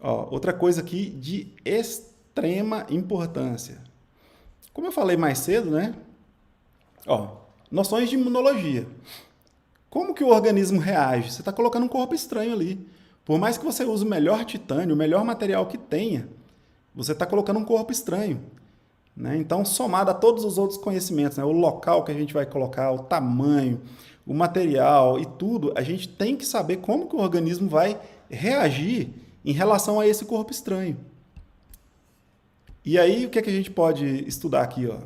Ó, outra coisa aqui de extrema importância. Como eu falei mais cedo, né? Ó, noções de imunologia. Como que o organismo reage? Você está colocando um corpo estranho ali. Por mais que você use o melhor titânio, o melhor material que tenha, você está colocando um corpo estranho. Né? Então, somado a todos os outros conhecimentos, né? O local que a gente vai colocar, o tamanho, o material e tudo, a gente tem que saber como que o organismo vai reagir em relação a esse corpo estranho. E aí, o que, é que a gente pode estudar aqui? Ó?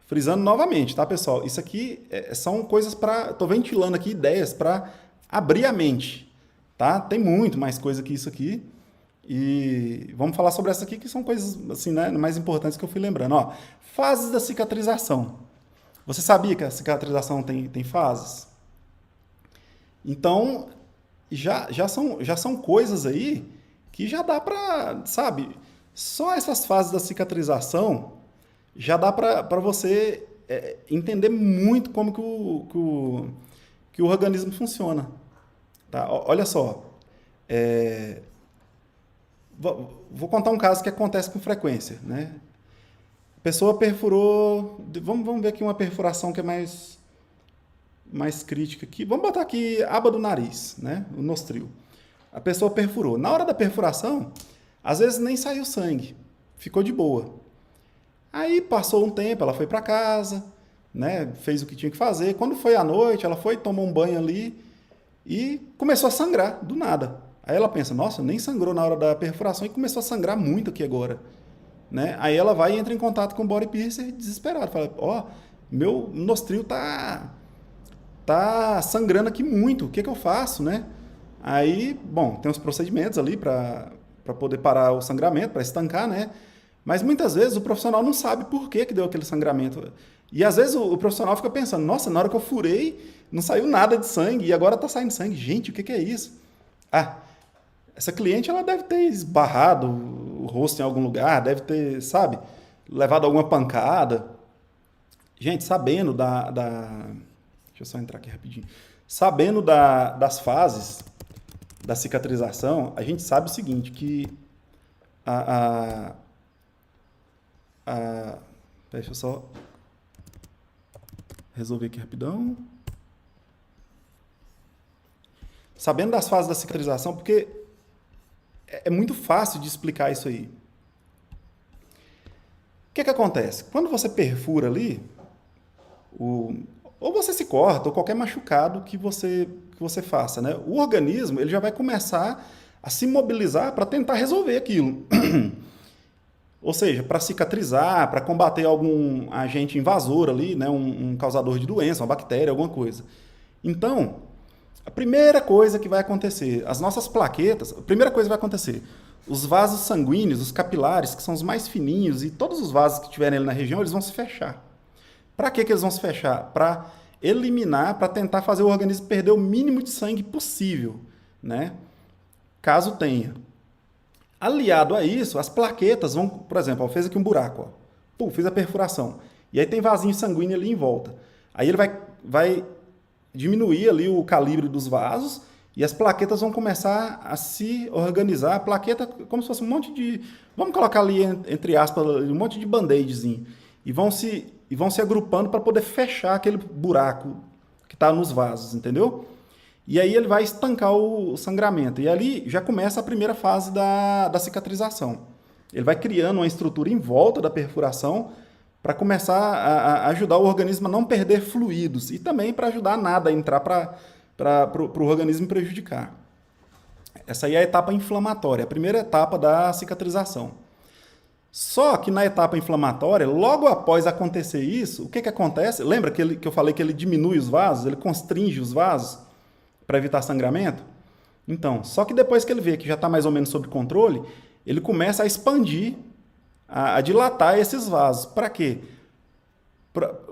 Frisando novamente, tá, pessoal? Isso aqui são coisas para... Estou ventilando aqui ideias para abrir a mente. Tá? Tem muito mais coisa que isso aqui. E vamos falar sobre essa aqui, que são coisas assim, né, mais importantes que eu fui lembrando. Ó, fases da cicatrização. Você sabia que a cicatrização tem fases? Então, já são coisas aí que já dá para, sabe, só essas fases da cicatrização já dá para você entender muito como que o organismo funciona. Tá? Olha só, vou contar um caso que acontece com frequência, né? A pessoa perfurou, vamos ver aqui uma perfuração que é mais crítica aqui. Vamos botar aqui a aba do nariz, né? O nostril. A pessoa perfurou. Na hora da perfuração, às vezes nem saiu sangue, ficou de boa. Aí passou um tempo, ela foi para casa, né? Fez o que tinha que fazer. Quando foi à noite, ela foi, tomou um banho ali e começou a sangrar do nada. Aí ela pensa, nossa, nem sangrou na hora da perfuração e começou a sangrar muito aqui agora. Né? Aí ela vai e entra em contato com o body piercer desesperado. Fala, ó, meu nostril tá sangrando aqui muito, o que eu faço, né? Aí, bom, tem uns procedimentos ali para poder parar o sangramento, para estancar, né? Mas muitas vezes o profissional não sabe por que deu aquele sangramento. E às vezes o profissional fica pensando, nossa, na hora que eu furei, não saiu nada de sangue e agora tá saindo sangue. Gente, o que é isso? Ah, essa cliente ela deve ter esbarrado o rosto em algum lugar, deve ter, sabe, levado alguma pancada. Gente, sabendo deixa eu só entrar aqui rapidinho. Sabendo das fases da cicatrização, a gente sabe o seguinte, que a, deixa eu só resolver aqui rapidão. Sabendo das fases da cicatrização, porque é muito fácil de explicar isso aí. O que acontece? Quando você perfura ali, ou você se corta, ou qualquer machucado que você faça, né? O organismo ele já vai começar a se mobilizar para tentar resolver aquilo. Ou seja, para cicatrizar, para combater algum agente invasor ali, né? Um causador de doença, uma bactéria, alguma coisa. Então, a primeira coisa que vai acontecer, as nossas plaquetas, a primeira coisa que vai acontecer, os vasos sanguíneos, os capilares, que são os mais fininhos, e todos os vasos que tiverem ali na região, eles vão se fechar. Para que eles vão se fechar? Para eliminar, para tentar fazer o organismo perder o mínimo de sangue possível, né? Caso tenha. Aliado a isso, as plaquetas vão, por exemplo, fez aqui um buraco, ó. Pum, fez a perfuração. E aí tem vasinho sanguíneo ali em volta. Aí ele vai diminuir ali o calibre dos vasos e as plaquetas vão começar a se organizar. A plaqueta como se fosse um monte de... Vamos colocar ali, entre aspas, um monte de band-aidzinho. E vão se agrupando para poder fechar aquele buraco que está nos vasos, entendeu? E aí ele vai estancar o sangramento. E ali já começa a primeira fase da cicatrização. Ele vai criando uma estrutura em volta da perfuração para começar a ajudar o organismo a não perder fluidos e também para ajudar a nada a entrar para o organismo prejudicar. Essa aí é a etapa inflamatória, a primeira etapa da cicatrização. Só que na etapa inflamatória, logo após acontecer isso, o que acontece? Lembra que eu falei que ele diminui os vasos, ele constringe os vasos para evitar sangramento? Então, só que depois que ele vê que já está mais ou menos sob controle, ele começa a expandir, a dilatar esses vasos. Para quê?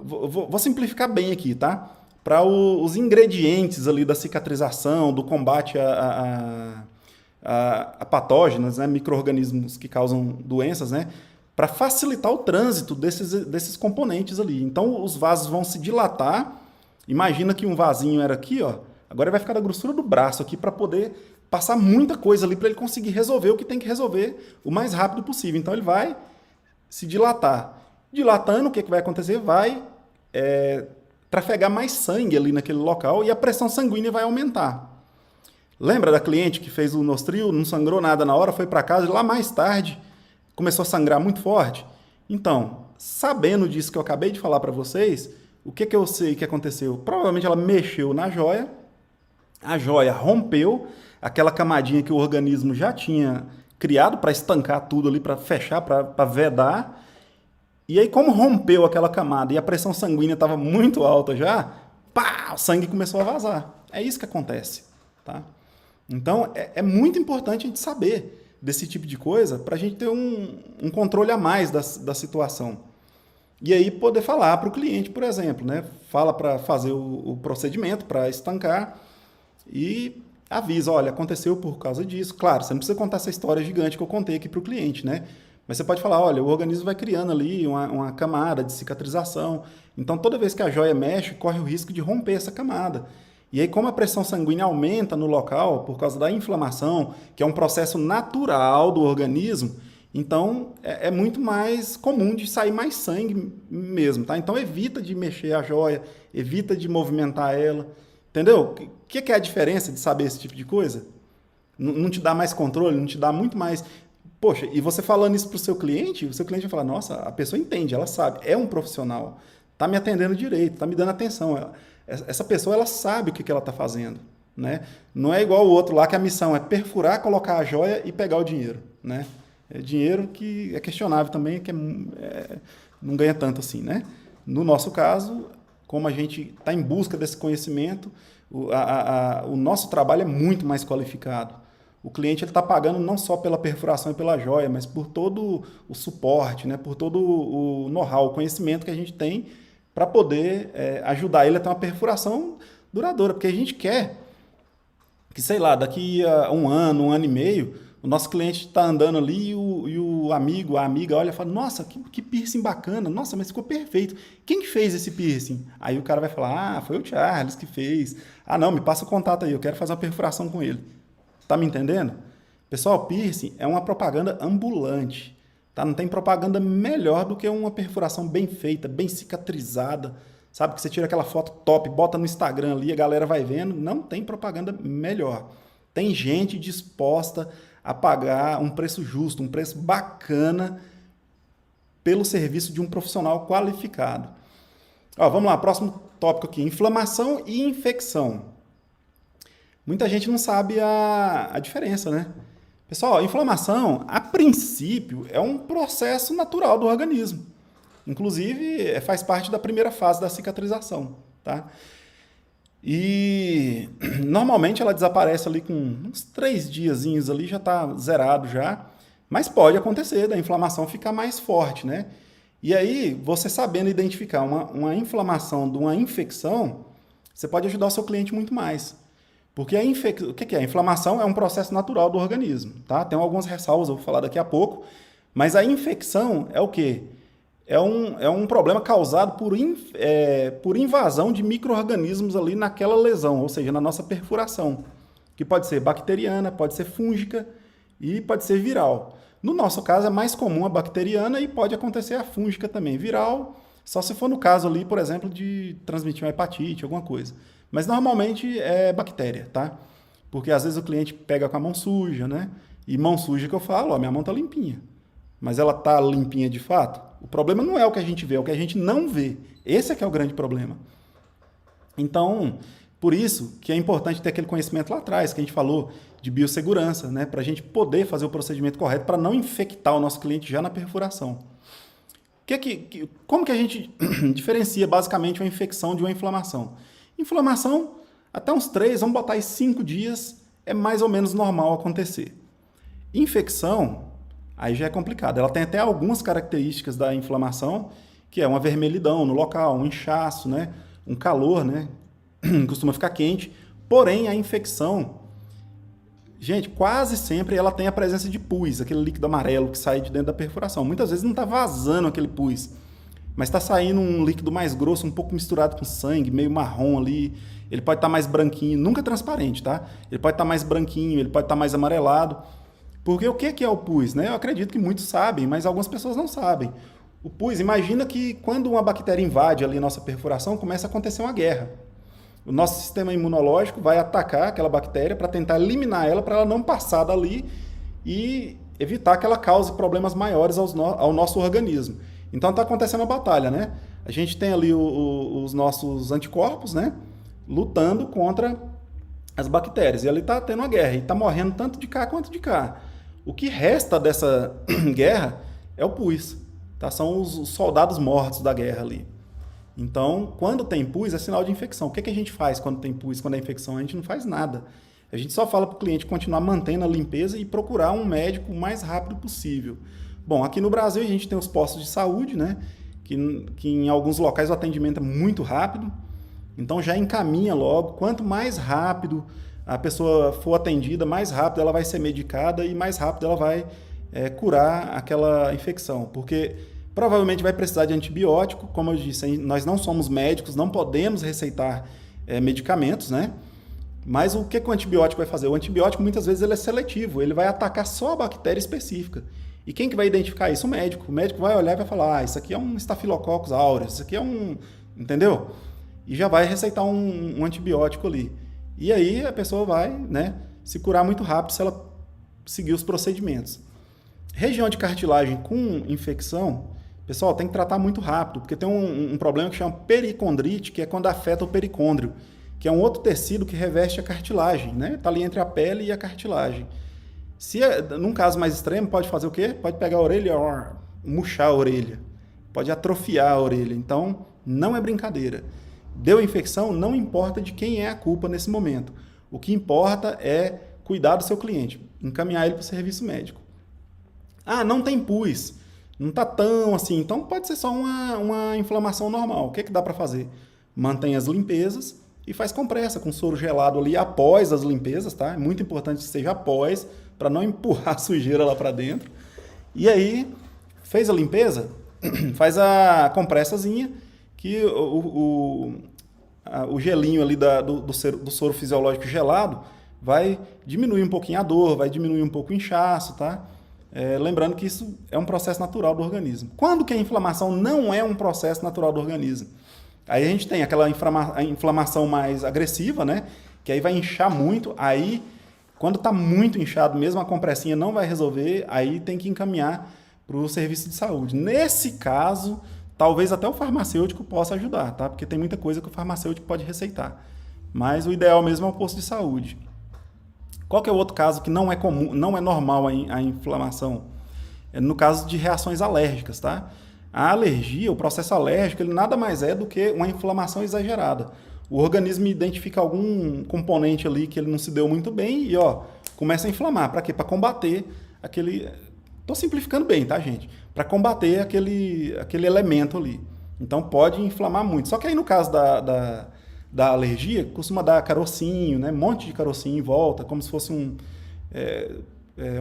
Vou simplificar bem aqui, tá? Para os ingredientes ali da cicatrização, do combate a patógenos, né, micro-organismos que causam doenças, né, para facilitar o trânsito desses componentes ali. Então, os vasos vão se dilatar. Imagina que um vasinho era aqui, ó, agora vai ficar da grossura do braço aqui para poder passar muita coisa ali para ele conseguir resolver o que tem que resolver o mais rápido possível. Então ele vai se dilatar. Dilatando, o que vai acontecer? Vai trafegar mais sangue ali naquele local e a pressão sanguínea vai aumentar. Lembra da cliente que fez o Nostril, não sangrou nada na hora, foi para casa e lá mais tarde começou a sangrar muito forte? Então, sabendo disso que eu acabei de falar para vocês, o que eu sei que aconteceu? Provavelmente ela mexeu na joia, a joia rompeu, aquela camadinha que o organismo já tinha criado para estancar tudo ali, para fechar, para vedar. E aí, como rompeu aquela camada e a pressão sanguínea estava muito alta já, pá, o sangue começou a vazar. É isso que acontece, tá? Então, é muito importante a gente saber desse tipo de coisa para a gente ter um controle a mais da situação. E aí poder falar para o cliente, por exemplo, né? Fala para fazer o procedimento, para estancar e avisa, olha, aconteceu por causa disso. Claro, você não precisa contar essa história gigante que eu contei aqui para o cliente, né? Mas você pode falar, olha, o organismo vai criando ali uma camada de cicatrização. Então, toda vez que a joia mexe, corre o risco de romper essa camada. E aí, como a pressão sanguínea aumenta no local por causa da inflamação, que é um processo natural do organismo, então é muito mais comum de sair mais sangue mesmo, tá? Então, evita de mexer a joia, evita de movimentar ela, entendeu? O que é a diferença de saber esse tipo de coisa? Não te dá mais controle, não te dá muito mais... Poxa, e você falando isso para o seu cliente vai falar, nossa, a pessoa entende, ela sabe, é um profissional, está me atendendo direito, está me dando atenção. Essa pessoa, ela sabe o que ela está fazendo, né? Não é igual o outro lá, que a missão é perfurar, colocar a joia e pegar o dinheiro, né? É dinheiro que é questionável também, que não ganha tanto assim, né? No nosso caso, como a gente está em busca desse conhecimento, o nosso trabalho é muito mais qualificado. O cliente está pagando não só pela perfuração e pela joia, mas por todo o suporte, né? Por todo o know-how, o conhecimento que a gente tem para poder ajudar ele a ter uma perfuração duradoura. Porque a gente quer que, sei lá, daqui a um ano e meio, o nosso cliente está andando ali e o amigo, a amiga olha e fala, nossa, que piercing bacana, nossa, mas ficou perfeito. Quem que fez esse piercing? Aí o cara vai falar, foi o Charles que fez. Ah, não, me passa o contato aí, eu quero fazer uma perfuração com ele. Tá me entendendo? Pessoal, piercing é uma propaganda ambulante. Tá? Não tem propaganda melhor do que uma perfuração bem feita, bem cicatrizada. Sabe que você tira aquela foto top, bota no Instagram ali, a galera vai vendo. Não tem propaganda melhor. Tem gente disposta a pagar um preço justo, um preço bacana pelo serviço de um profissional qualificado. Ó, vamos lá, próximo tópico aqui. Inflamação e infecção. Muita gente não sabe a diferença, né? Pessoal, inflamação, a princípio, é um processo natural do organismo. Inclusive, faz parte da primeira fase da cicatrização, tá? E normalmente ela desaparece ali com uns 3 diazinhos ali, já está zerado já. Mas pode acontecer da inflamação ficar mais forte, né? E aí, você sabendo identificar uma inflamação de uma infecção, você pode ajudar o seu cliente muito mais. Porque o que é? A inflamação é um processo natural do organismo, tá? Tem algumas ressalvas, eu vou falar daqui a pouco. Mas a infecção é o quê? É um problema causado por invasão de micro-organismos ali naquela lesão, ou seja, na nossa perfuração. Que pode ser bacteriana, pode ser fúngica e pode ser viral. No nosso caso, é mais comum a bacteriana e pode acontecer a fúngica também. Viral, só se for no caso ali, por exemplo, de transmitir uma hepatite, alguma coisa. Mas normalmente é bactéria, tá? Porque às vezes o cliente pega com a mão suja, né? E mão suja que eu falo, ó, minha mão tá limpinha. Mas ela tá limpinha de fato? O problema não é o que a gente vê, é o que a gente não vê. Esse é que é o grande problema. Então, por isso que é importante ter aquele conhecimento lá atrás, que a gente falou de biossegurança, né? Para a gente poder fazer o procedimento correto para não infectar o nosso cliente já na perfuração. Como que a gente diferencia basicamente uma infecção de uma inflamação? Inflamação, até uns 3, vamos botar aí 5 dias, é mais ou menos normal acontecer. Infecção, aí já é complicado. Ela tem até algumas características da inflamação, que é uma vermelhidão no local, um inchaço, né? Um calor, né? Costuma ficar quente. Porém, a infecção, gente, quase sempre ela tem a presença de pus, aquele líquido amarelo que sai de dentro da perfuração. Muitas vezes não está vazando aquele pus. mas está saindo um líquido mais grosso, um pouco misturado com sangue, meio marrom ali. Ele pode estar mais branquinho, nunca transparente, tá? Ele pode estar mais branquinho, ele pode estar mais amarelado. Porque o que é o pus, né? Eu acredito que muitos sabem, mas algumas pessoas não sabem. O pus, imagina que quando uma bactéria invade ali a nossa perfuração, começa a acontecer uma guerra. O nosso sistema imunológico vai atacar aquela bactéria para tentar eliminar ela, para ela não passar dali e evitar que ela cause problemas maiores ao nosso organismo. Então está acontecendo a batalha, né? A gente tem ali os nossos anticorpos, né? Lutando contra as bactérias. E ali está tendo uma guerra. E está morrendo tanto de cá quanto de cá. O que resta dessa guerra é o pus. Tá? São os soldados mortos da guerra ali. Então, quando tem pus, é sinal de infecção. O que a gente faz quando tem pus, quando é infecção? A gente não faz nada. A gente só fala para o cliente continuar mantendo a limpeza e procurar um médico o mais rápido possível. Bom, aqui no Brasil a gente tem os postos de saúde, né? Que em alguns locais o atendimento é muito rápido. Então já encaminha logo. Quanto mais rápido a pessoa for atendida, mais rápido ela vai ser medicada e mais rápido ela vai curar aquela infecção. Porque provavelmente vai precisar de antibiótico. Como eu disse, nós não somos médicos, não podemos receitar medicamentos, né? Mas o que o antibiótico vai fazer? O antibiótico muitas vezes ele é seletivo, ele vai atacar só a bactéria específica. E quem que vai identificar isso? O médico. O médico vai olhar e vai falar, isso aqui é um Staphylococcus aureus, isso aqui é um... Entendeu? E já vai receitar um antibiótico ali. E aí a pessoa vai, né, se curar muito rápido se ela seguir os procedimentos. Região de cartilagem com infecção, pessoal, tem que tratar muito rápido, porque tem um problema que chama pericondrite, que é quando afeta o pericôndrio, que é um outro tecido que reveste a cartilagem, né? Está ali entre a pele e a cartilagem. Se num caso mais extremo, pode fazer o quê? Pode pegar a orelha e murchar a orelha. Pode atrofiar a orelha. Então, não é brincadeira. Deu infecção, não importa de quem é a culpa nesse momento. O que importa é cuidar do seu cliente, encaminhar ele para o serviço médico. Ah, não tem pus, não está tão assim, então pode ser só uma inflamação normal. O que dá para fazer? Mantém as limpezas e faz compressa com soro gelado ali após as limpezas, tá? É muito importante que seja após, para não empurrar a sujeira lá para dentro. E aí, fez a limpeza, faz a compressazinha, que o gelinho ali do soro fisiológico gelado vai diminuir um pouquinho a dor, vai diminuir um pouco o inchaço, tá? Lembrando que isso é um processo natural do organismo. Quando que a inflamação não é um processo natural do organismo? Aí a gente tem aquela inflamação mais agressiva, né? Que aí vai inchar muito, aí quando está muito inchado mesmo, a compressinha não vai resolver, aí tem que encaminhar para o serviço de saúde. Nesse caso, talvez até o farmacêutico possa ajudar, tá? Porque tem muita coisa que o farmacêutico pode receitar. Mas o ideal mesmo é o posto de saúde. Qual que é o outro caso que não é comum, não é normal a inflamação? É no caso de reações alérgicas, tá? A alergia, o processo alérgico, ele nada mais é do que uma inflamação exagerada. O organismo identifica algum componente ali que ele não se deu muito bem e, começa a inflamar. Para quê? Para combater aquele... Estou simplificando bem, tá, gente? Para combater aquele elemento ali. Então, pode inflamar muito. Só que aí, no caso da alergia, costuma dar carocinho, né? Um monte de carocinho em volta, como se fosse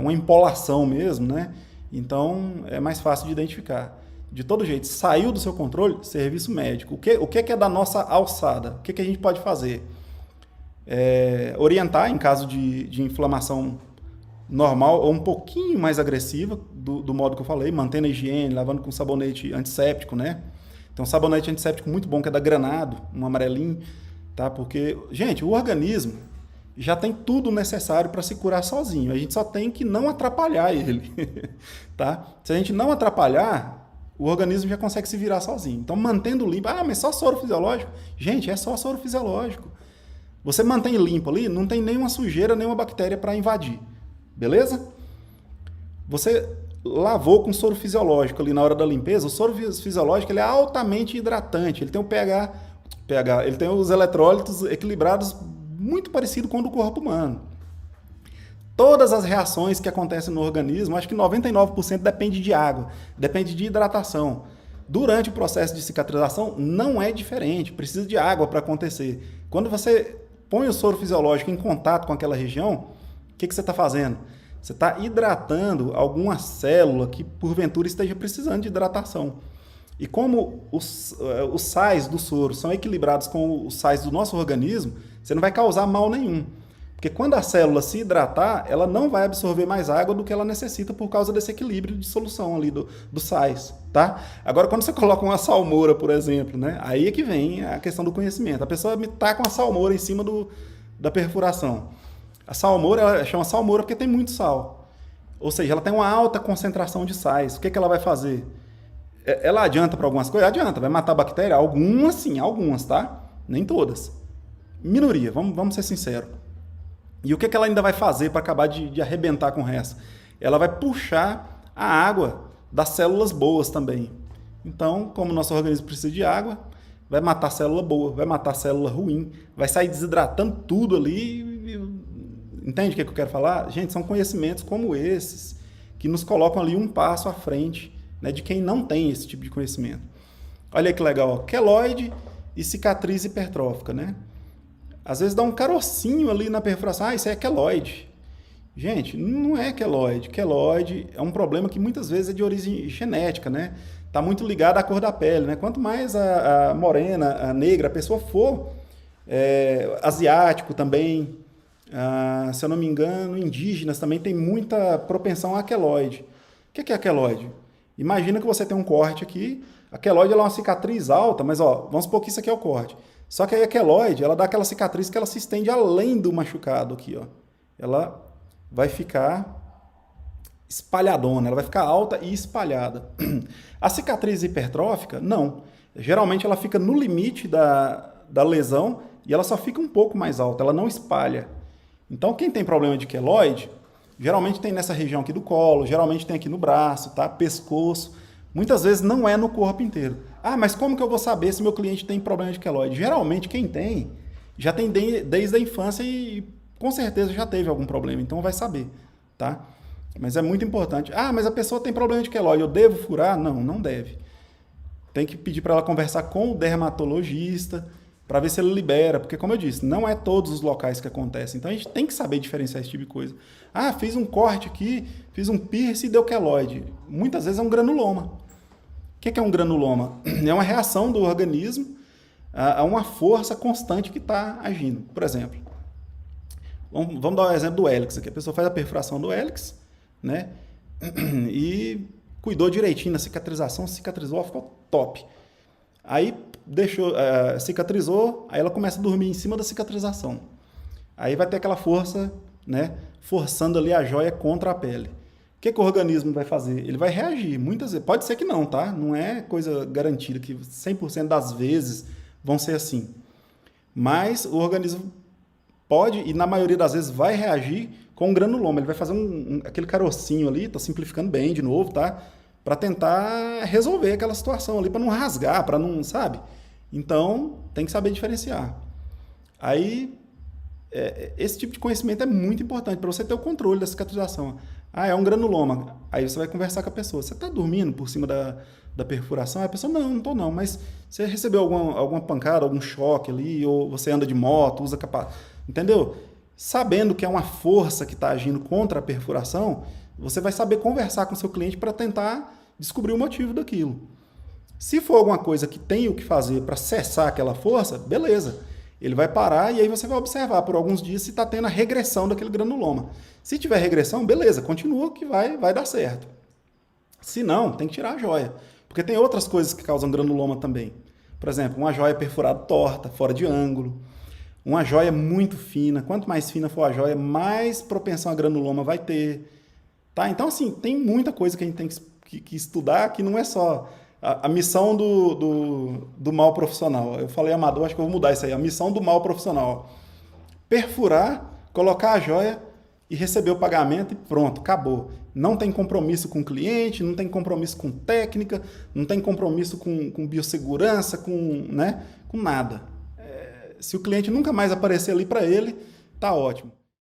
uma empolação mesmo, né? Então, é mais fácil de identificar. De todo jeito, saiu do seu controle, serviço médico. O que é da nossa alçada? O que a gente pode fazer? Orientar em caso de inflamação normal ou um pouquinho mais agressiva, do modo que eu falei, mantendo a higiene, lavando com sabonete antisséptico, né? Tem um sabonete antisséptico muito bom que é da Granado, um amarelinho, tá? Porque, gente, o organismo já tem tudo necessário para se curar sozinho. A gente só tem que não atrapalhar ele, tá? Se a gente não atrapalhar, o organismo já consegue se virar sozinho. Então, mantendo limpo. Ah, mas só soro fisiológico? Gente, é só soro fisiológico. Você mantém limpo ali, não tem nenhuma sujeira, nenhuma bactéria para invadir. Beleza? Você lavou com soro fisiológico ali na hora da limpeza. O soro fisiológico ele é altamente hidratante. Ele tem o pH, ele tem os eletrólitos equilibrados muito parecido com o do corpo humano. Todas as reações que acontecem no organismo, acho que 99% depende de água, depende de hidratação. Durante o processo de cicatrização, não é diferente, precisa de água para acontecer. Quando você põe o soro fisiológico em contato com aquela região, o que você está fazendo? Você está hidratando alguma célula que, porventura, esteja precisando de hidratação. E como os sais do soro são equilibrados com os sais do nosso organismo, você não vai causar mal nenhum. Porque quando a célula se hidratar, ela não vai absorver mais água do que ela necessita por causa desse equilíbrio de solução ali dos sais, tá? Agora, quando você coloca uma salmoura, por exemplo, né? Aí é que vem a questão do conhecimento. A pessoa me taca uma salmoura em cima da perfuração. A salmoura, ela chama salmoura porque tem muito sal. Ou seja, ela tem uma alta concentração de sais. O que ela vai fazer? Ela adianta para algumas coisas? Adianta. Vai matar a bactéria? Algumas sim, algumas, tá? Nem todas. Minoria, vamos ser sinceros. E o que ela ainda vai fazer para acabar de arrebentar com o resto? Ela vai puxar a água das células boas também. Então, como o nosso organismo precisa de água, vai matar a célula boa, vai matar a célula ruim, vai sair desidratando tudo ali. Entende o que eu quero falar? Gente, são conhecimentos como esses que nos colocam ali um passo à frente, né, de quem não tem esse tipo de conhecimento. Olha que legal, ó, queloide e cicatriz hipertrófica, né? Às vezes dá um carocinho ali na perfuração. Ah, isso aí é queloide. Gente, não é queloide. Queloide é um problema que muitas vezes é de origem genética, né? Está muito ligado à cor da pele, né? Quanto mais a morena, a negra a pessoa for, asiático também, se eu não me engano, indígenas também tem muita propensão a queloide. O que é a queloide? Imagina que você tem um corte aqui, a queloide ela é uma cicatriz alta, mas ó, vamos supor que isso aqui é o corte. Só que aí a queloide, ela dá aquela cicatriz que ela se estende além do machucado aqui, ó. Ela vai ficar espalhadona, ela vai ficar alta e espalhada. A cicatriz hipertrófica, não. Geralmente ela fica no limite da lesão e ela só fica um pouco mais alta, ela não espalha. Então quem tem problema de queloide, geralmente tem nessa região aqui do colo, geralmente tem aqui no braço, tá? Pescoço. Muitas vezes não é no corpo inteiro. Ah, mas como que eu vou saber se meu cliente tem problema de queloide? Geralmente quem tem, já tem desde a infância e com certeza já teve algum problema, então vai saber, tá? Mas é muito importante. Ah, mas a pessoa tem problema de queloide, eu devo furar? Não, não deve. Tem que pedir para ela conversar com o dermatologista para ver se ele libera, porque como eu disse, não é todos os locais que acontece. Então a gente tem que saber diferenciar esse tipo de coisa. Ah, fiz um corte aqui, fiz um piercing e deu queloide. Muitas vezes é um granuloma. O que é um granuloma? É uma reação do organismo a uma força constante que está agindo. Por exemplo, vamos dar um exemplo do hélix aqui. A pessoa faz a perfuração do hélix, né? E cuidou direitinho na cicatrização, cicatrizou, ficou top. Aí cicatrizou, aí ela começa a dormir em cima da cicatrização. Aí vai ter aquela força, né? Forçando ali a joia contra a pele. O que o organismo vai fazer? Ele vai reagir. Muitas vezes, pode ser que não, tá? Não é coisa garantida que 100% das vezes vão ser assim. Mas o organismo pode, e na maioria das vezes vai reagir com um granuloma. Ele vai fazer aquele carocinho ali, tô simplificando bem de novo, tá? Para tentar resolver aquela situação ali, para não rasgar, para não, sabe? Então, tem que saber diferenciar. Aí, esse tipo de conhecimento é muito importante para você ter o controle da cicatrização. Ah, é um granuloma. Aí você vai conversar com a pessoa. Você está dormindo por cima da perfuração? Aí a pessoa, não estou não. Mas você recebeu alguma pancada, algum choque ali, ou você anda de moto, usa capacete. Entendeu? Sabendo que é uma força que está agindo contra a perfuração, você vai saber conversar com o seu cliente para tentar descobrir o motivo daquilo. Se for alguma coisa que tem o que fazer para cessar aquela força, beleza. Ele vai parar e aí você vai observar por alguns dias se está tendo a regressão daquele granuloma. Se tiver regressão, beleza, continua que vai dar certo. Se não, tem que tirar a joia. Porque tem outras coisas que causam granuloma também. Por exemplo, uma joia perfurada torta, fora de ângulo. Uma joia muito fina. Quanto mais fina for a joia, mais propensão a granuloma vai ter. Tá? Então, assim, tem muita coisa que a gente tem que estudar, que não é só a missão do mal profissional. Eu falei amador, acho que eu vou mudar isso aí. A missão do mal profissional. Perfurar, colocar a joia e receber o pagamento e pronto, acabou. Não tem compromisso com o cliente, não tem compromisso com técnica, não tem compromisso com biossegurança, com nada. Se o cliente nunca mais aparecer ali para ele, tá ótimo.